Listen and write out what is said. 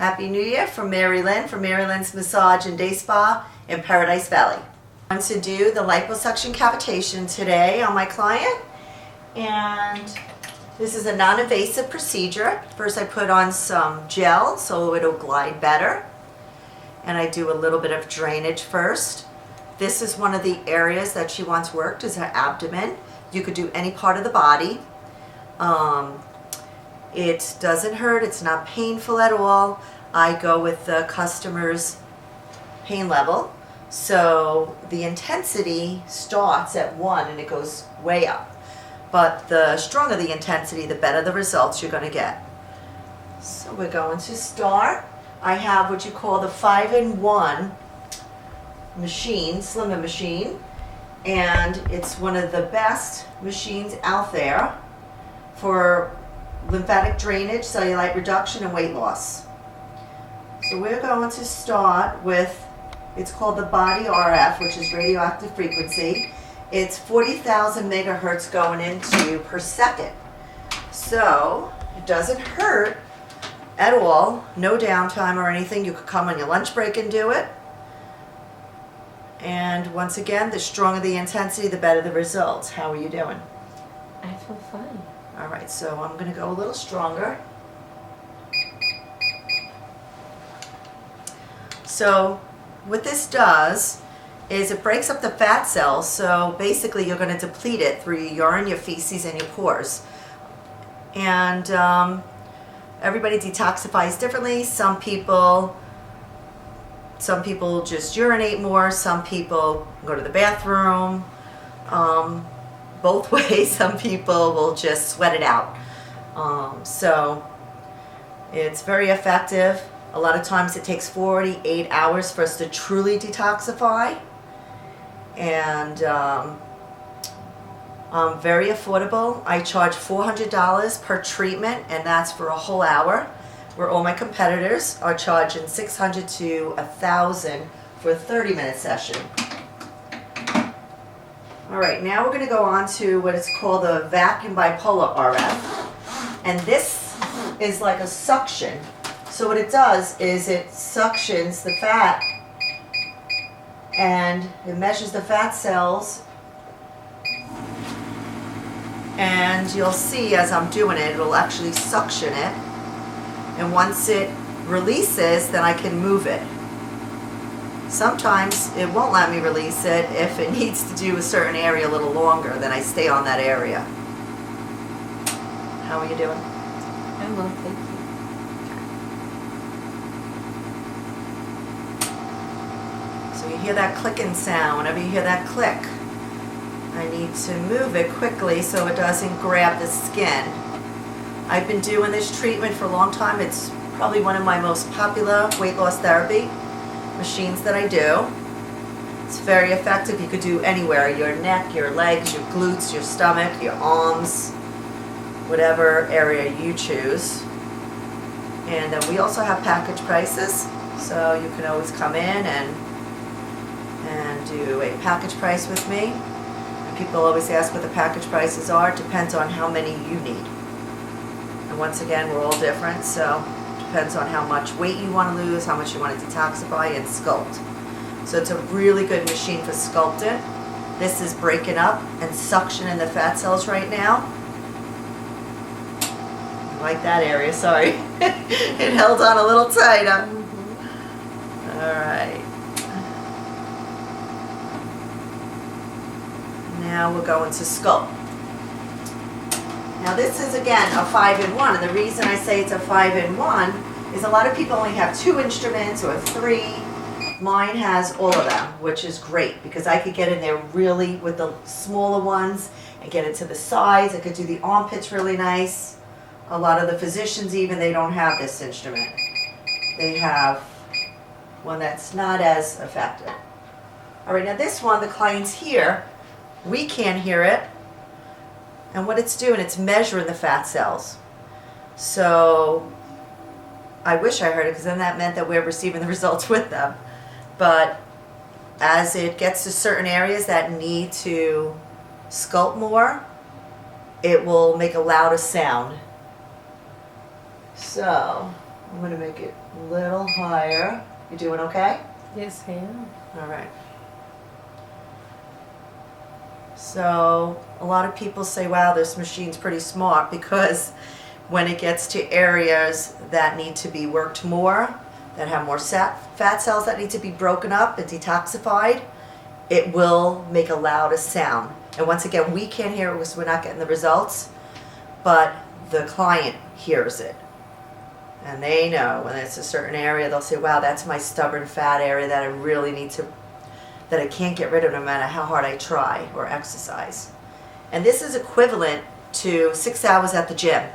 Happy New Year from Mary Lynn, from Mary Lynn's Massage and Day Spa in Paradise Valley. I'm going to do the liposuction cavitation today on my client, and this is a non-invasive procedure. First I put on some gel so it'll glide better, and I do a little bit of drainage first. This is one of the areas that she wants worked, is her abdomen. You could do any part of the body. It doesn't hurt, it's not painful at all. I go with the customer's pain level. So the intensity starts at 1 and it goes way up. But the stronger the intensity, the better the results you're going to get. So we're going to start. I have what you call the 5-in-1 machine, slimmer machine. And it's one of the best machines out there for lymphatic drainage, cellulite reduction, and weight loss. So we're going to start with, it's called the body RF, which is radioactive frequency. It's 40,000 megahertz going into per second. So it doesn't hurt at all, no downtime or anything. You could come on your lunch break and do it. And once again, the stronger the intensity, the better the results. How are you doing? I feel fine. All right, so I'm going to go a little stronger. So what this does is it breaks up the fat cells, so basically you're going to deplete it through your urine, your feces, and your pores. And everybody detoxifies differently. Some people just urinate more, some people go to the bathroom. Both ways. Some people will just sweat it out. So it's very effective. A lot of times it takes 48 hours for us to truly detoxify. And very affordable. I charge $400 per treatment, and that's for a whole hour, where all my competitors are charging $600 to $1,000 for a 30-minute session. All right, now we're going to go on to what is called the vacuum bipolar RF. And this is like a suction. So what it does is it suctions the fat and it measures the fat cells. And you'll see as I'm doing it, it'll actually suction it. And once it releases, then I can move it. Sometimes it won't let me release it. If it needs to do a certain area a little longer, then I stay on that area. How are you doing? I'm well, thank you. So you hear that clicking sound. Whenever you hear that click, I need to move it quickly so it doesn't grab the skin. I've been doing this treatment for a long time. It's probably one of my most popular weight loss therapy machines that I do. It's very effective. You could do anywhere, your neck, your legs, your glutes, your stomach, your arms, whatever area you choose. And then we also have package prices, so you can always come in and do a package price with me. And people always ask what the package prices are. It depends on how many you need. And once again, we're all different, so depends on how much weight you want to lose, how much you want to detoxify and sculpt. So it's a really good machine for sculpting. This is breaking up and suctioning the fat cells right now. I like that area, sorry. It held on a little tight, huh? All right. Now we're going to sculpt. Now this is again a 5-in-1, and the reason I say it's a 5-in-1 is a lot of people only have 2 instruments or 3. Mine has all of them, which is great because I could get in there really with the smaller ones and get into the sides. I could do the armpits really nice. A lot of the physicians even, they don't have this instrument. They have one that's not as effective. All right, now this one, the client's here. We can't hear it. And what it's doing, it's measuring the fat cells. So I wish I heard it because then that meant that we're receiving the results with them. But as it gets to certain areas that need to sculpt more, it will make a louder sound. So I'm going to make it a little higher. You doing okay? Yes, I am. All right. So a lot of people say, wow, this machine's pretty smart, because when it gets to areas that need to be worked more, that have more fat cells that need to be broken up and detoxified, it will make a loud sound. And once again, we can't hear it because we're not getting the results, but the client hears it. And they know when it's a certain area, they'll say, wow, that's my stubborn fat area that I really need to, that I can't get rid of no matter how hard I try or exercise. And this is equivalent to 6 hours at the gym.